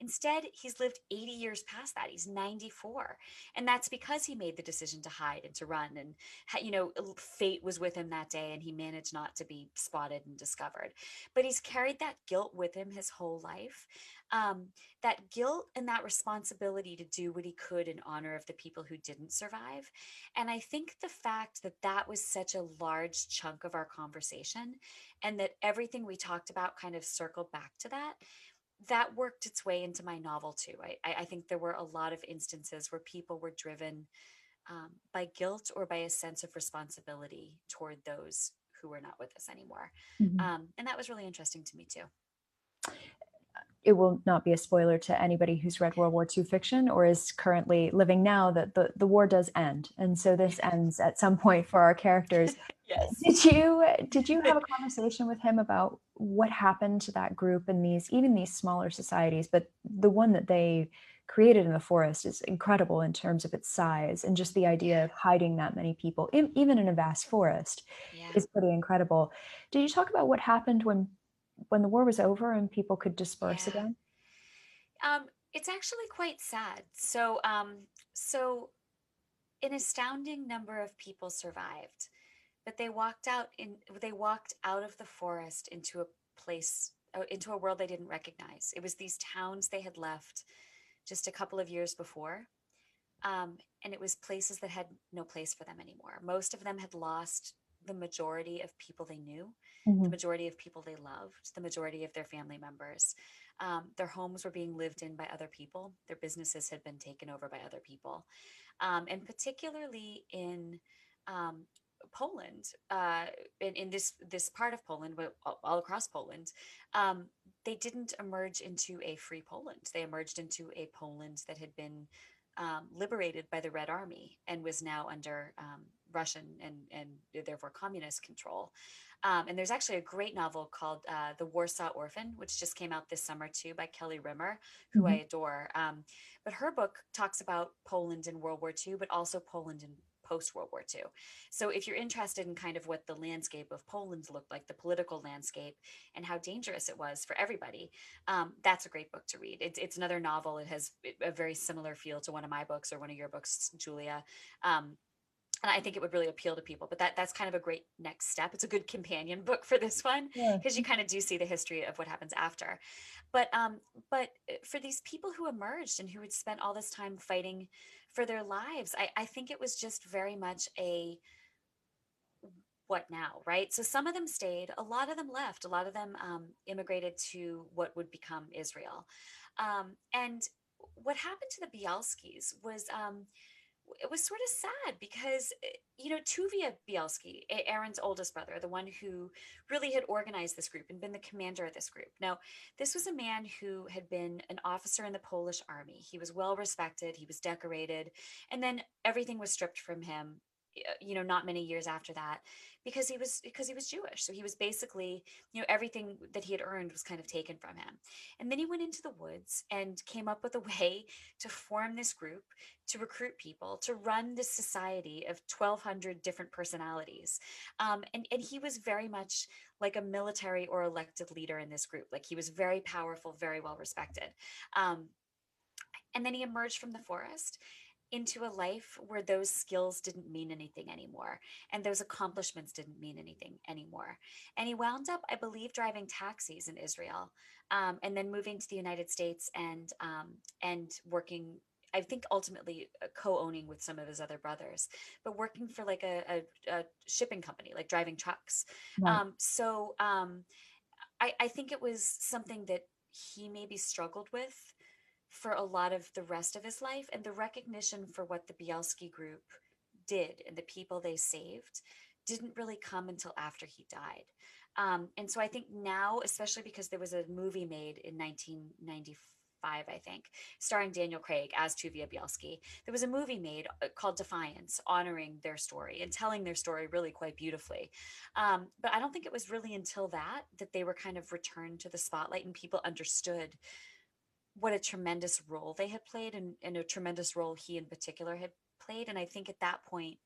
Instead, he's lived 80 years past that. He's 94. And that's because he made the decision to hide and to run. And, fate was with him that day, and he managed not to be spotted and discovered. But he's carried that guilt with him his whole life. Um, that guilt and that responsibility to do what he could in honor of the people who didn't survive. And I think the fact that that was such a large chunk of our conversation, and that everything we talked about kind of circled back to that, that worked its way into my novel too. I think there were a lot of instances where people were driven by guilt or by a sense of responsibility toward those who were not with us anymore. mhm. And that was really interesting to me too. It will not be a spoiler to anybody who's read World War II fiction or is currently living now that the war does end. And so this ends at some point for our characters. Yes. Did you have a conversation with him about what happened to that group and these smaller societies, but the one that they created in the forest is incredible in terms of its size, and just the idea of hiding that many people, even in a vast forest, Yeah. is pretty incredible. Did you talk about what happened when the war was over and people could disperse Yeah. again? It's actually quite sad. So an astounding number of people survived, but they walked out of the forest into a place, into a world they didn't recognize. It was these towns they had left just a couple of years before. And it was places that had no place for them anymore. Most of them had lost the majority of people they knew, the Mhm. majority of people they loved, the majority of their family members. Their homes were being lived in by other people. Their businesses had been taken over by other people. And particularly in um, Poland, in this part of Poland, but all across Poland, um, they didn't emerge into a free Poland. They emerged into a Poland that had been liberated by the Red Army and was now under Russian and therefore communist control. And there's actually a great novel called The Warsaw Orphan, which just came out this summer too by Kelly Rimmer, who I Mhm. adore. But her book talks about Poland in World War II, but also Poland in post World War II. So if you're interested in kind of what the landscape of Poland looked like, the political landscape, and how dangerous it was for everybody, that's a great book to read. It's another novel. It has a very similar feel to one of my books or one of your books, Julia. And I think it would really appeal to people. But that's kind of a great next step. It's a good companion book for this one Sure. because you kind of do see the history of what happens after. But for these people who emerged and who had spent all this time fighting for their lives, I think it was just very much a what now, right? So some of them stayed, a lot of them left, a lot of them immigrated to what would become Israel. And what happened to the Bielskis was it was sort of sad because Tuvia Bielski, Aaron's oldest brother, the one who really had organized this group and been the commander of this group. Now, this was a man who had been an officer in the Polish army. He was well respected, he was decorated, and then everything was stripped from him. Not many years after that, because he was Jewish. So he was basically, everything that he had earned was kind of taken from him. And then he went into the woods and came up with a way to form this group, to recruit people, to run this society of 1,200 different personalities. And he was very much like a military or elected leader in this group. Like he was very powerful, very well respected. Um, and then he emerged from the forest into a life where those skills didn't mean anything anymore and those accomplishments didn't mean anything anymore. And he wound up, I believe, driving taxis in Israel, and then moving to the United States and working. I think ultimately co-owning with some of his other brothers, but working for like a shipping company, like driving trucks. Right. I think it was something that he maybe struggled with for a lot of the rest of his life. And the recognition for what the Bielski group did and the people they saved didn't really come until after he died. And so I think now, especially because there was a movie made in 1995, I think, starring Daniel Craig as Tuvia Bielski. There was a movie made called Defiance, honoring their story and telling their story really quite beautifully. But I don't think it was really until that they were kind of returned to the spotlight and people understood what a tremendous role they had played and a tremendous role he in particular had played. And I think at that point,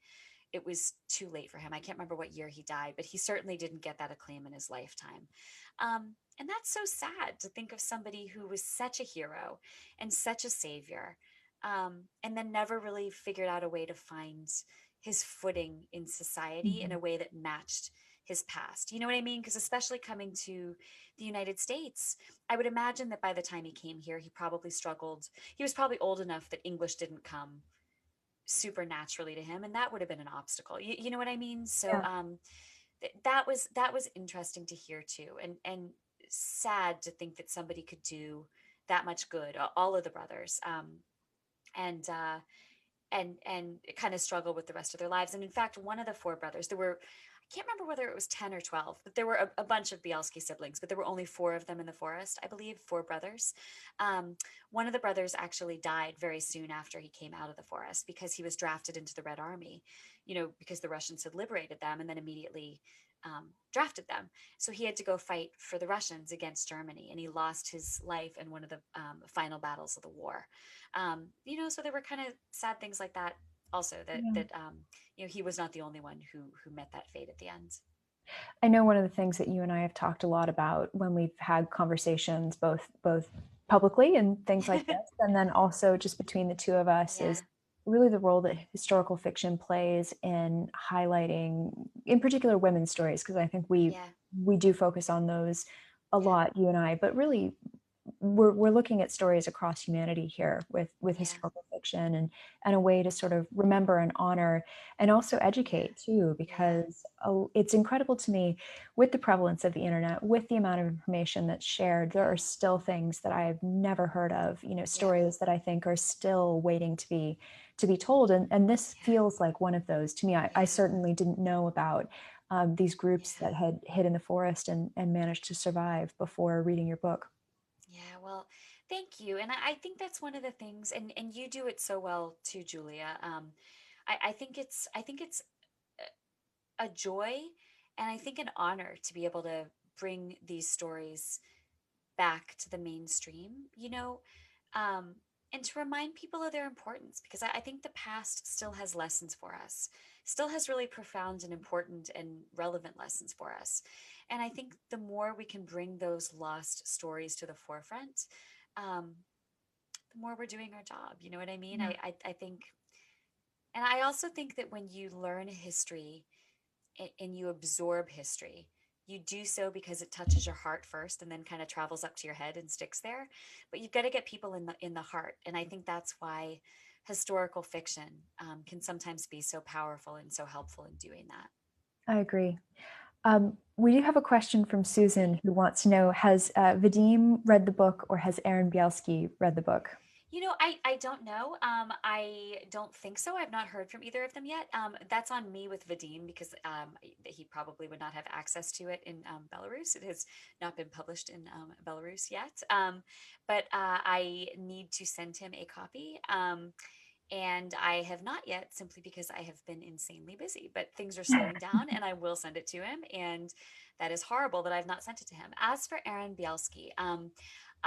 it was too late for him. I can't remember what year he died, but he certainly didn't get that acclaim in his lifetime. And that's so sad to think of somebody who was such a hero and such a savior, and then never really figured out a way to find his footing in society in Mhm. a way that matched his past. You know what I mean? Because especially coming to the United States, I would imagine that by the time he came here, he probably struggled. He was probably old enough that English didn't come super naturally to him, and that would have been an obstacle. You know what I mean? So Yeah. that was interesting to hear too, and sad to think that somebody could do that much good. All of the brothers, and and kind of struggle with the rest of their lives. And in fact, one of the four brothers, there were, I can't remember whether it was 10 or 12, but there were a bunch of Bielski siblings, but there were only four of them in the forest, I believe, four brothers. Um, One of the brothers actually died very soon after he came out of the forest because he was drafted into the Red Army, because the Russians had liberated them and then immediately drafted them. So he had to go fight for the Russians against Germany, and he lost his life in one of the final battles of the war. So there were kind of sad things like that also Yeah. that he was not the only one who met that fate at the end. I know one of the things that you and I have talked a lot about when we've had conversations, both publicly and things like this, and then also just between the two of us, Yeah, is really the role that historical fiction plays in highlighting, in particular, women's stories, because I think we yeah, we do focus on those a yeah, lot, you and I, but really we're looking at stories across humanity here with Yeah. historical fiction, and a way to sort of remember and honor and also educate too, Yeah. because it's incredible to me, with the prevalence of the internet, with the amount of information that's shared, there are still things that I've never heard of, Yeah. stories that I think are still waiting to be told. And this Yeah. feels like one of those to me. I Yeah. certainly didn't know about these groups Yeah. that had hid in the forest and managed to survive before reading your book. Yeah, well, thank you. And I think that's one of the things, and you do it so well too, Julia. I think it's a joy and I think an honor to be able to bring these stories back to the mainstream, um, and to remind people of their importance because I think the past still has lessons for us, still has really profound and important and relevant lessons for us. And I think the more we can bring those lost stories to the forefront, um, the more we're doing our job. You know what I mean? Yeah, I think, and I also think that when you learn history, and you absorb history, you do so because it touches your heart first and then kind of travels up to your head and sticks there. But you've got to get people in the heart, and I think that's why historical fiction can sometimes be so powerful and so helpful in doing that. I agree. We do have a question from Susan who wants to know, has Vadim read the book, or has Aaron Bielski read the book? I don't know. I don't think so. I've not heard from either of them yet. That's on me with Vadim because he probably would not have access to it in Belarus. It has not been published in Belarus yet. But I need to send him a copy. And I have not yet, simply because I have been insanely busy. But things are slowing down, and I will send it to him. And that is horrible that I've not sent it to him. As for Aaron Bielski,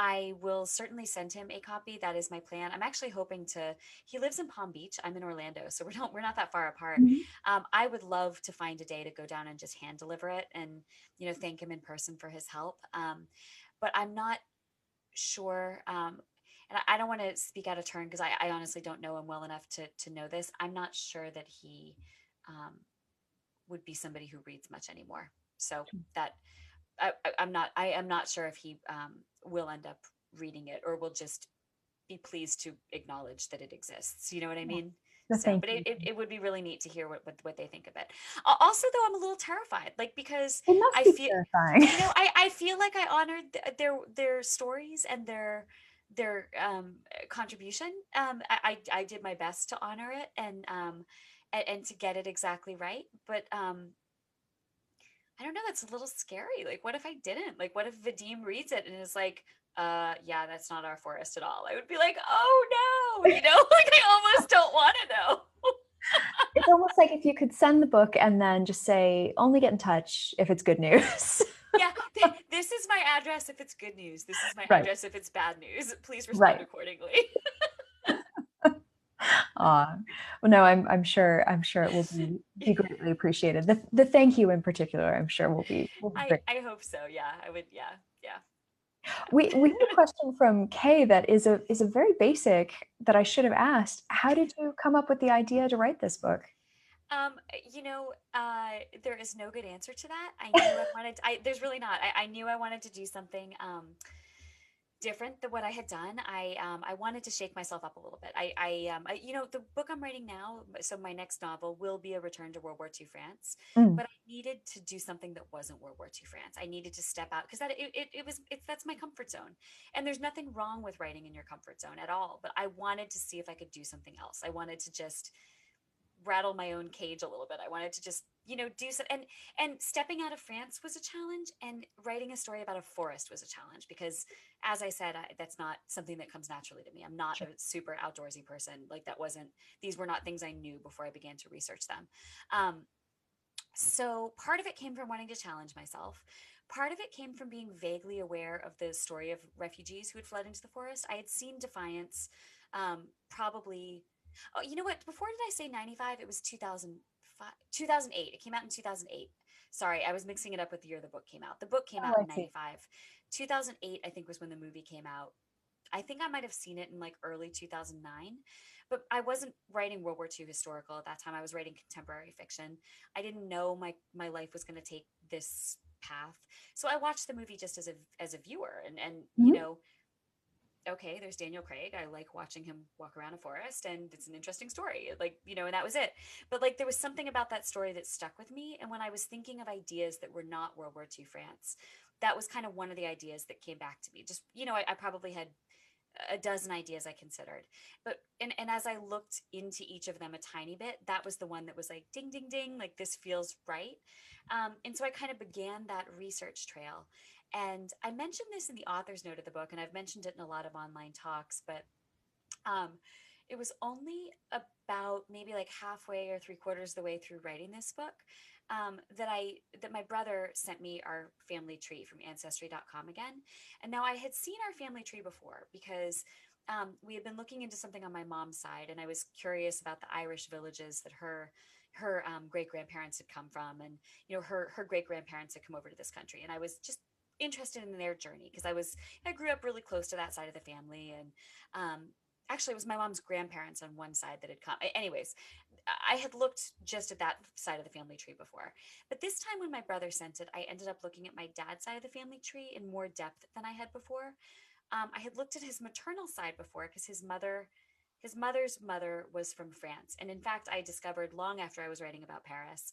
I will certainly send him a copy. That is my plan. I'm actually hoping to. He lives in Palm Beach. I'm in Orlando, so we're not that far apart. Mhm. I would love to find a day to go down and just hand deliver it, and thank him in person for his help. But I'm not sure. And I don't want to speak out of turn because I honestly don't know him well enough to know this. I'm not sure that he um, would be somebody who reads much anymore. So that I am not sure if he will end up reading it or will just be pleased to acknowledge that it exists. You know what I Yeah. mean? So So, thank but you. it would be really neat to hear what they think of it. Also, though, I'm a little terrified, like because It must I be feel, terrifying. I feel like I honored their stories and their contribution. I did my best to honor it and to get it exactly right. But I don't know, that's a little scary. Like, what if I didn't? Like, what if Vadim reads it and is like, yeah, that's not our forest at all. I would be like, oh no, like I almost don't want to know. It's almost like if you could send the book and then just say, only get in touch if it's good news. Yeah, this is my address if it's good news. This is my Right, address if it's bad news. Please respond right. accordingly. Well, no, I'm sure it will be greatly appreciated. The thank you in particular, I'm sure will be I great. I hope so. Yeah, I would. Yeah, yeah, We have yeah. a question from Kay that is a very basic, that I should have asked. How did you come up with the idea to write this book? There is no good answer to that. I knew I wanted. There's really not. I knew I wanted to do something different than what I had done. I wanted to shake myself up a little bit. The book I'm writing now. So my next novel will be a return to World War II France, Mm, but I needed to do something that wasn't World War II France. I needed to step out because that's my comfort zone, and there's nothing wrong with writing in your comfort zone at all. But I wanted to see if I could do something else. I wanted to just rattle my own cage a little bit. I wanted to just, do some and stepping out of France was a challenge, and writing a story about a forest was a challenge because, as I said, that's not something that comes naturally to me. I'm not a sure. super outdoorsy person. Like that wasn't these were not things I knew before I began to research them. Um, so part of it came from wanting to challenge myself. Part of it came from being vaguely aware of the story of refugees who had fled into the forest. I had seen Defiance, probably. Oh, you know what? Before did I say 95? It was 2005, 2008. It came out in 2008. Sorry, I was mixing it up with the year the book came out. The book came Oh, out I in see. 95. 2008, I think, was when the movie came out. I think I might have seen it in like early 2009, but I wasn't writing World War II historical at that time. I was writing contemporary fiction. I didn't know my life was going to take this path. So I watched the movie just as a viewer, and Mhm. okay, there's Daniel Craig. I like watching him walk around a forest, and it's an interesting story. Like, and that was it. But like, there was something about that story that stuck with me. And when I was thinking of ideas that were not World War II France, that was kind of one of the ideas that came back to me. Just, I probably had a dozen ideas I considered. But and as I looked into each of them a tiny bit, that was the one that was like ding ding ding, like this feels right. And so I kind of began that research trail. And I mentioned this in the author's note of the book, and I've mentioned it in a lot of online talks, but um, it was only about maybe like halfway or three-quarters of the way through writing this book that my brother sent me our family tree from ancestry.com again. And now I had seen our family tree before because we had been looking into something on my mom's side, and I was curious about the Irish villages that her great grandparents had come from, and her great grandparents had come over to this country, and I was just interested in their journey because I grew up really close to that side of the family, and actually it was my mom's grandparents on one side that had come. Anyways, I had looked just at that side of the family tree before, but this time when my brother sent it, I ended up looking at my dad's side of the family tree in more depth than I had before. I had looked at his maternal side before because his mother's mother was from France, and in fact I discovered long after I was writing about Paris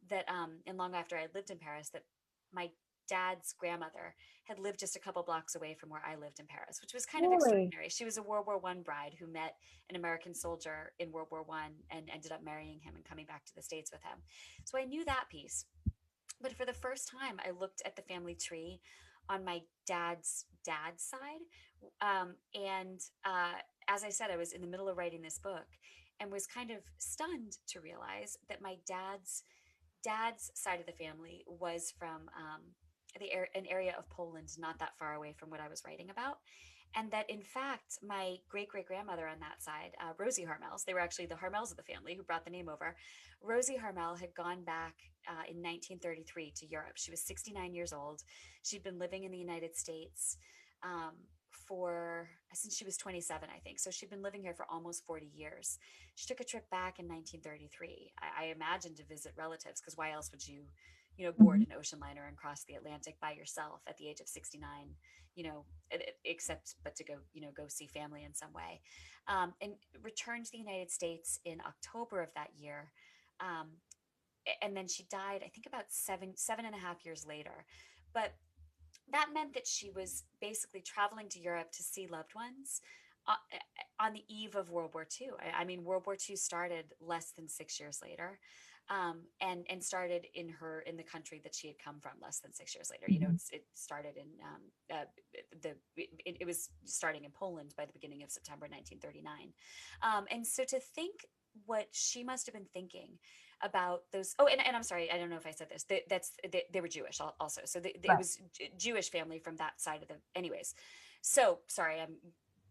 that and long after I lived in Paris, that my dad's grandmother had lived just a couple blocks away from where I lived in Paris, which was kind of Really? extraordinary. She was a World War One bride who met an American soldier in World War One and ended up marrying him and coming back to the States with him. So I knew that piece. But for the first time, I looked at the family tree on my dad's side. And as I said, I was in the middle of writing this book and was kind of stunned to realize that my dad's side of the family was from an area of Poland not that far away from what I was writing about. And that in fact, my great great grandmother on that side, Rosie Harmels, they were actually the Harmels of the family who brought the name over. Rosie Harmel had gone back in 1933 to Europe. She was 69 years old. She'd been living in the United States for since she was 27, I think. So she'd been living here for almost 40 years. She took a trip back in 1933. I imagine to visit relatives, because why else would you, board Mhm. an ocean liner and cross the Atlantic by yourself at the age of 69? Except but to go, go see family in some way, and returned to the United States in October of that year. Um, and then she died, I think, about seven and a half years later. But that meant that she was basically traveling to Europe to see loved ones uh, on the eve of World War II. I mean, World War II started less than 6 years later, and started in the country that she had come from less than 6 years later. Mhm. It started in it was starting in Poland by the beginning of September 1939, and so to think what she must have been thinking about those. Oh, and I'm sorry, I don't know if I said this. They were Jewish also, so it Right. was Jewish family from that side of the. Anyways, so sorry, I'm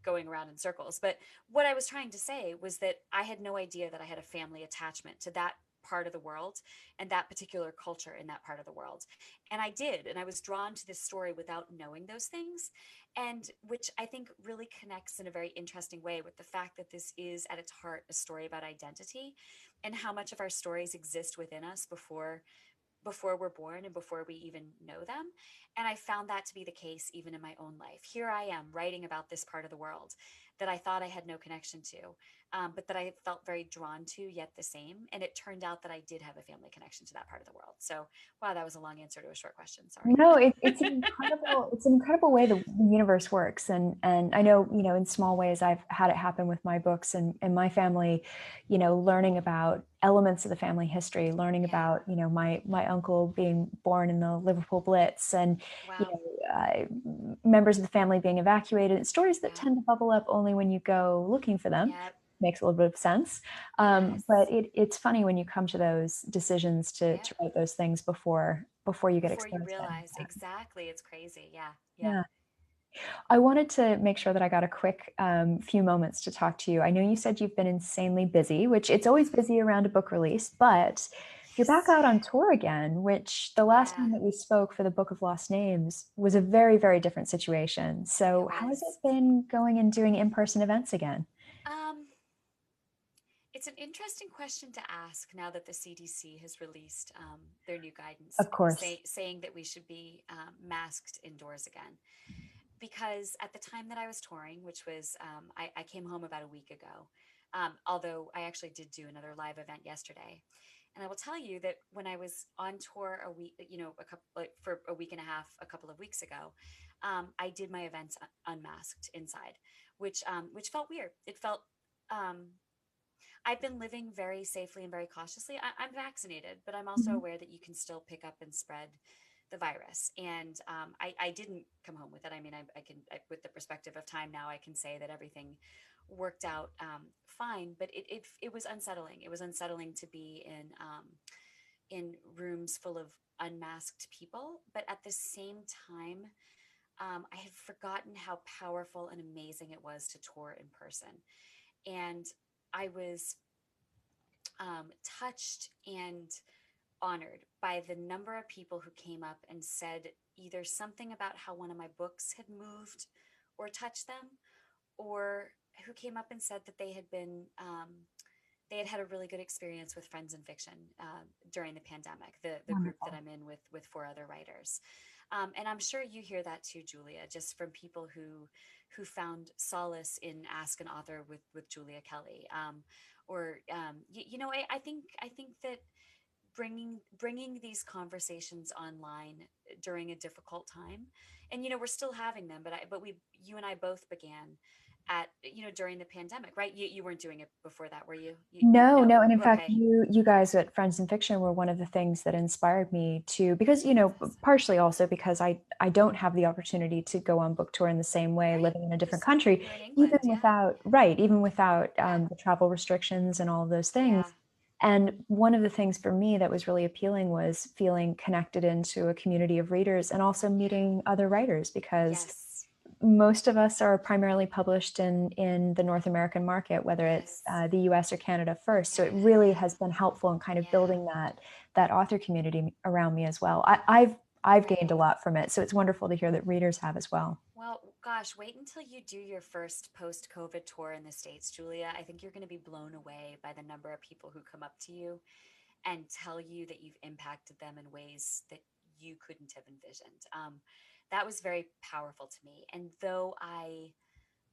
going around in circles. But what I was trying to say was that I had no idea that I had a family attachment to that part of the world and that particular culture in that part of the world. And I did, and I was drawn to this story without knowing those things, and which I think really connects in a very interesting way with the fact that this is at its heart a story about identity and how much of our stories exist within us before we're born and before we even know them. And I found that to be the case even in my own life. Here I am writing about this part of the world that I thought I had no connection to, but that I felt very drawn to, yet the same. And it turned out that I did have a family connection to that part of the world. So, wow, that was a long answer to a short question. Sorry. No, it's an incredible way the universe works. And I know, in small ways I've had it happen with my books and my family, learning about elements of the family history, learning Yeah. about, my uncle being born in the Liverpool Blitz, and, you Wow. know, members of the family being evacuated, stories that Yeah. tend to bubble up only when you go looking for them. Yep. Makes a little bit of sense. But Yes. it's funny when you come to those decisions to Yep. write those things before you get Before you exposed to any of realize, that. exactly. It's crazy. Yeah. Yeah. Yeah. I wanted to make sure that I got a quick few moments to talk to you. I know you said you've been insanely busy, which it's always Mhm. busy around a book release, but you're back Yes. out on tour again, which the last Yeah. time that we spoke for the Book of Lost Names was a very, very different situation. It So, how has it was. been going and doing in-person events again? Um, it's an interesting question to ask now that the CDC has released their new guidance, Of course. saying that we should be masked indoors again. because at the time that I was touring, which was, I came home about a week ago, although I actually did do another live event yesterday. And I will tell you that when I was on tour a week, a couple, like, for a week and a half, a couple of weeks ago, I did my events unmasked inside, which felt weird. It felt, um, I've been living very safely and very cautiously. I'm vaccinated, but I'm also Mhm. aware that you can still pick up and spread the virus. And I didn't come home with it. I mean, with the perspective of time now, I can say that everything worked out fine. But it was unsettling. It was unsettling to be in rooms full of unmasked people. But at the same time, I had forgotten how powerful and amazing it was to tour in person. And I was touched and honored by the number of people who came up and said either something about how one of my books had moved or touched them, or who came up and said that they had had a really good experience with Friends in Fiction during the pandemic, the group that Wonderful. I'm in with four other writers. And I'm sure you hear that too, Julia, just from people who found solace in Ask an Author with Julia Kelly. I think that bringing these conversations online during a difficult time, and we're still having them, but we you and I both began at during the pandemic, right? You weren't doing it before that, were you? No, No. no, and in fact, Okay. you guys at Friends in Fiction were one of the things that inspired me to, because That's awesome. partially also because I don't have the opportunity to go on book tour in the same way, Right. living in a different Just country, you're in even England. Yeah. without, right, even without Yeah. the travel restrictions and all of those things. Yeah. And one of the things for me that was really appealing was feeling connected into a community of readers and also meeting other writers, because Yes. most of us are primarily published in the North American market, whether it's Yes. the US or Canada first. So it Canada. really Yeah. has been helpful in kind of Yeah. building that author community around me as well. I've gained a Right. lot from it. So it's wonderful to hear that readers have as well. Well, gosh, wait until you do your first post-COVID tour in the States, Julia. I think you're going to be blown away by the number of people who come up to you and tell you that you've impacted them in ways that you couldn't have envisioned. That was very powerful to me. And though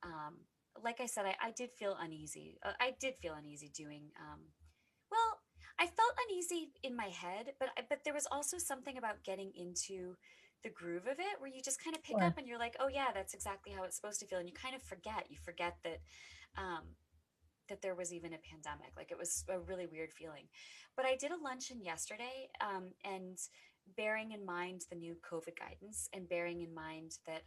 um, like I said, I did feel uneasy. I did feel uneasy doing, well, I felt uneasy in my head, but there was also something about getting into the groove of it where you just kind of pick up Sure. and you're like, oh yeah, that's exactly how it's supposed to feel. And you kind of forget. You forget um, that there was even a pandemic. Like, it was a really weird feeling. But I did a luncheon yesterday, and bearing in mind the new COVID guidance, and bearing in mind that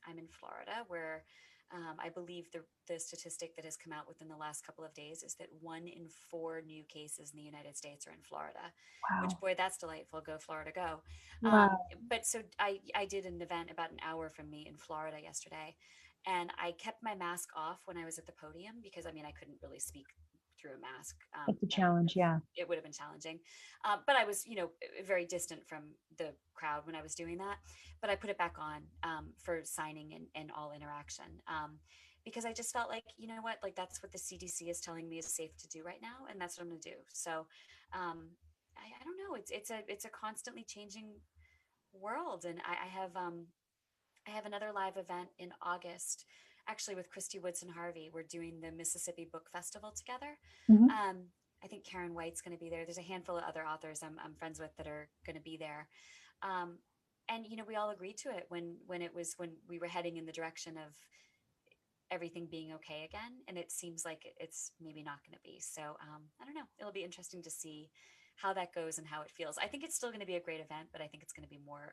I'm in Florida, where I believe the statistic that has come out within the last couple of days is that 1 in 4 new cases in the United States are in Florida, which, Wow. boy, that's delightful. Go Florida, go. Wow. But so I did an event about an hour from me in Florida yesterday, and I kept my mask off when I was at the podium because, I mean, I couldn't really speak through a mask. It's a That would challenge. have Yeah. it would have been challenging. But I was, very distant from the crowd when I was doing that. But I put it back on for signing and all interaction. Because I just felt like, you know what, like, that's what the CDC is telling me is safe to do right now, and that's what I'm going to do. So I don't know. It's a constantly changing world, and I have another live event in August, actually, with Christy Woodson Harvey. We're doing the Mississippi Book Festival together. Mhm. Um, I think Karen White's going to be there. There's a handful of other authors I'm friends with that are going to be there. Um, and we all agreed to it when we were heading in the direction of everything being okay again, and it seems like it's maybe not going to be. So I don't know. It'll be interesting to see how that goes and how it feels. I think it's still going to be a great event, but I think it's going to be more.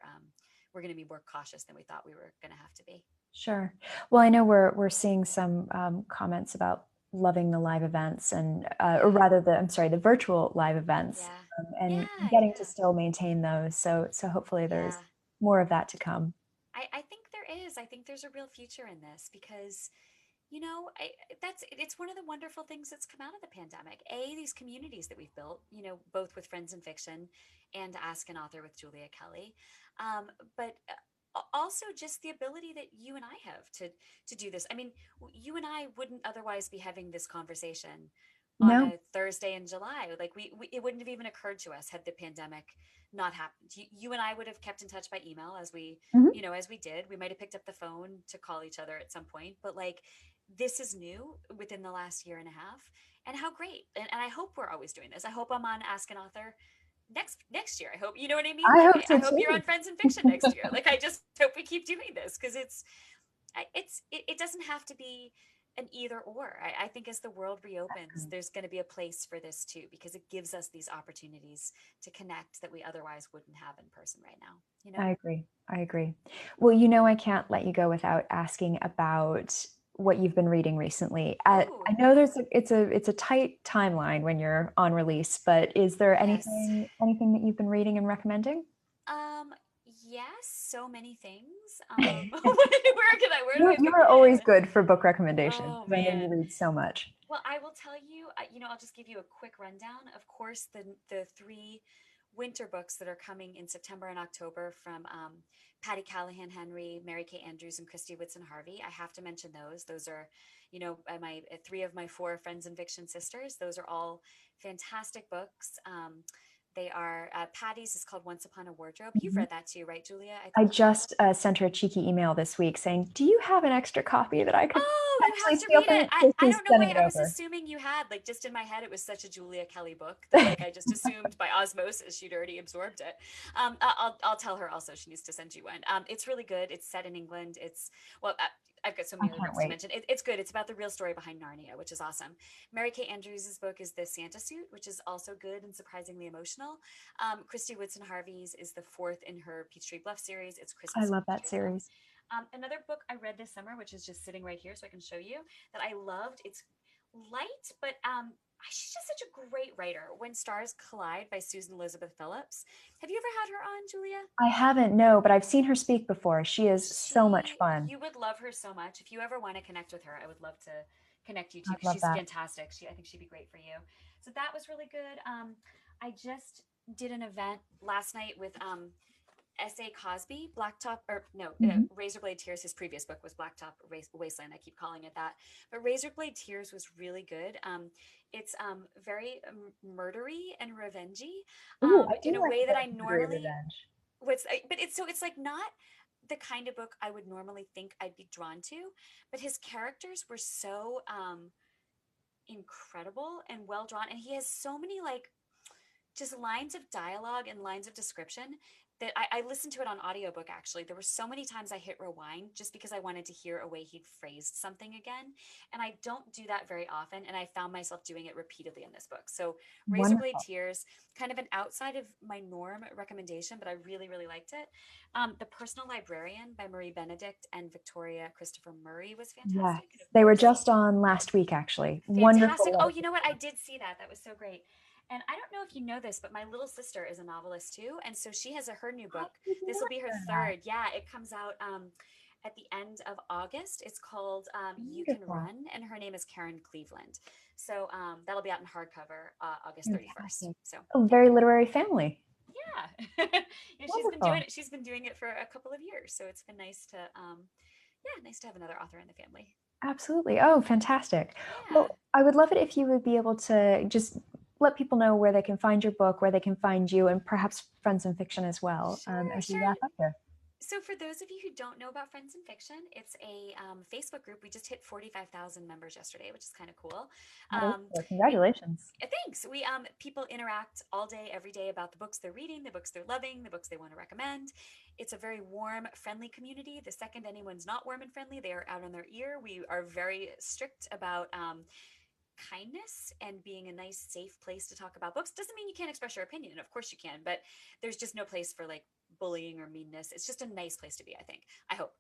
We're going to be more cautious than we thought we were going to have to be. Sure. Well, I know we're seeing some comments about loving the live events and or Yeah, rather I'm sorry, the virtual live events, yeah, and yeah, getting to yeah, still maintain those. So hopefully yeah. there's more of that to come. I think there is. I think there's a real future in this because it's one of the wonderful things that's come out of the pandemic. These communities that we've built, both with Friends in Fiction and Ask an Author with Julia Kelly, but also just the ability that you and I have to do this. I mean, you and I wouldn't otherwise be having this conversation on No. a Thursday in July. Like it wouldn't have even occurred to us had the pandemic not happened. You and I would have kept in touch by email as we, Mhm. as we did. We might have picked up the phone to call each other at some point, but like this is new within the last year and a half. And how great. And I hope we're always doing this. I hope I'm on Ask an Author next year. I hope, you know what I mean? I Like hope I so hope you're too. on Friends and Fiction next year. Like I just hope we keep doing this because it doesn't have to be an either or. I think as the world reopens, there's going to be a place for this too, because it gives us these opportunities to connect that we otherwise wouldn't have in person right now, you know? I agree. I agree. Well, I can't let you go without asking about what you've been reading recently. I Ooh, know it's a tight timeline when you're on release, but is there yes. anything that you've been reading and recommending? Um, yes, so many things. Where do I You are always begin? good for book recommendations Oh because I know you man. read so much. Well, I will tell you, I'll just give you a quick rundown. Of course, the three winter books that are coming in September and October from Patty Callahan Henry, Mary Kay Andrews, and Christy Whitson Harvey. I have to mention those. Those are, my three of my four Friends and Fiction sisters. Those are all fantastic books. They are Patty's is called Once Upon a Wardrobe. You've Mhm. read that too, right, Julia? I I think you have. just sent her a cheeky email this week saying, "Do you have an extra copy that I could Oh, you potentially have to steal read from it. you?" So I she's don't know sending why it I was over. assuming you had. Like, just in my head, it was such a Julia Kelly book that like I just assumed by osmosis she'd already absorbed it. I'll tell her also she needs to send you one. It's really good. It's set in England. Well. I've got so I many other can't books to wait. mention. It's good. It's about the real story behind Narnia, which is awesome. Mary Kay Andrews' book is The Santa Suit, which is also good and surprisingly emotional. Christy Whitson Harvey's is the fourth in her Peachtree Bluff series. It's I Christmas in love that Peachtree Bluff. series. Another book I read this summer, which is just sitting right here so I can show you, that I loved. It's light, but she's just such a great writer. When Stars Collide by Susan Elizabeth Phillips. Have you ever had her on, Julia? I haven't, no, but I've seen her speak before. She is so much fun. You would love her so much. If you ever want to connect with her, I would love to connect you too I'd because love she's that. fantastic. I think she'd be great for you. So that was really good. I just did an event last night with S.A. Cosby, Blacktop, or no, Mhm. Razorblade Tears. His previous book was Blacktop Wasteland. I keep calling it that. But Razorblade Tears was really good. It's very murdery and revengey Ooh, I in do a like way a that bit I of murder and normally revenge. but it's like not the kind of book I would normally think I'd be drawn to, but his characters were so incredible and well drawn, and he has so many like just lines of dialogue and lines of description that I listened to it on audiobook actually. There were so many times I hit rewind just because I wanted to hear a way he'd phrased something again. And I don't do that very often. And I found myself doing it repeatedly in this book. So Razorblade Wonderful. Tears, kind of an outside of my norm recommendation, but I really, really liked it. The Personal Librarian by Marie Benedict and Victoria Christopher Murray was Yes. fantastic. And of They were course, just on last week, actually. fantastic. Wonderful, Oh, you wonderful. know what? I did see that. That was so great. And I don't know if you know this, but my little sister is a novelist too, and so she has her new I book. did This will not be her know that. third. Yeah, it comes out at the end of August. It's called You Can Wonderful. Run, and her name is Karen Cleveland. So that'll be out in hardcover August 31st. Fantastic. So Oh, yeah, very literary family. yeah. And she's been doing Wonderful. it. She's been doing it for a couple of years, so it's been nice to yeah, nice to have another author in the family. Absolutely. Oh, fantastic. Yeah. Well, I would love it if you would be able to just let people know where they can find your book, where they can find you, and perhaps Friends and Fiction as well, Sure, as we sure. wrap up here. So, for those of you who don't know about Friends in Fiction, it's a Facebook group. We just hit 45,000 members yesterday, which is kind of cool. That is Um, cool. we Congratulations. Thanks. We People interact all day, every day about the books they're reading, the books they're loving, the books they want to recommend. It's a very warm, friendly community. The second anyone's not warm and friendly, they are out on their ear. We are very strict about kindness and being a nice, safe place to talk about books. Doesn't mean you can't express your opinion. Of course you can, but there's just no place for like bullying or meanness. It's just a nice place to be, I think. I hope.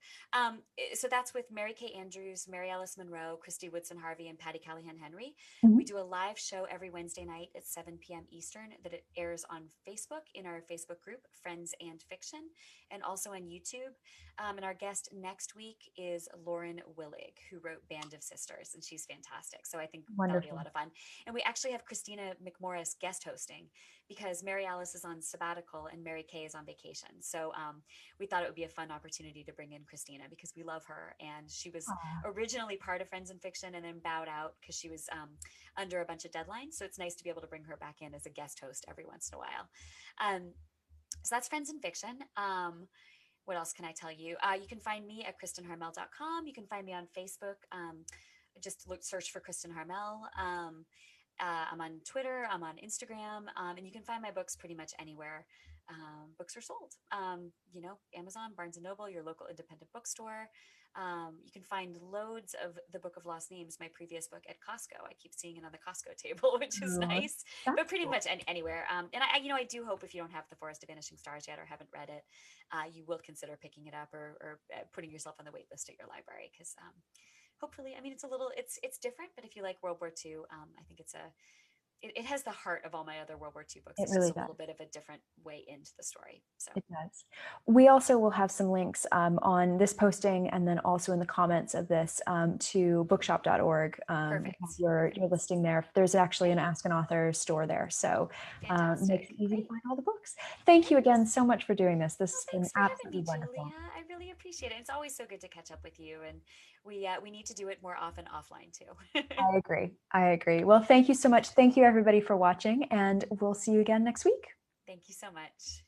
So that's with Mary Kay Andrews, Mary Alice Monroe, Christy Woodson Harvey, and Patty Callahan Henry. We Mhm. do a live show every Wednesday night at 7 p.m. Eastern that it airs on Facebook in our Facebook group, Friends and Fiction, and also on YouTube. And our guest next week is Lauren Willig, who wrote Band of Sisters, and she's fantastic. So I think that'll be a Wonderful. lot of fun. And we actually have Christina McMorris guest hosting because Mary Alice is on sabbatical and Mary Kay is on vacation. fiction. So we thought it would be a fun opportunity to bring in Christina because we love her. And she was originally part of Friends in Fiction and then bowed out because she was under a bunch of deadlines. So it's nice to be able to bring her back in as a guest host every once in a while. So that's Friends in Fiction. What else can I tell you? You can find me at KristinHarmel.com. You can find me on Facebook. Just search for Kristin Harmel. I'm on Twitter, I'm on Instagram, and you can find my books pretty much anywhere books are sold. Amazon, Barnes and Noble, your local independent bookstore. You can find loads of the Book of Lost Names, my previous book, at Costco. I keep seeing it on the Costco table, which is nice, but pretty much anywhere. And I do hope if you don't have The Forest of Vanishing Stars yet or haven't read it, you will consider picking it up or putting yourself on the wait list at your library because hopefully, I mean, it's different, but if you like World War II, I think it has the heart of all my other World War II books. It's really just a little bit of a different way into the story. So it does. We also will have some links on this posting and then also in the comments of this to bookshop.org. Perfect. Your listing there. There's actually an Ask an Author store there. So it makes it easy to find all the books. Thank you again so much for doing this. This has been absolutely wonderful. Julia. I really appreciate it. It's always so good to catch up with you. And we need to do it more often offline too. I agree. Well, thank you so much. Thank you everybody for watching and we'll see you again next week. Thank you so much.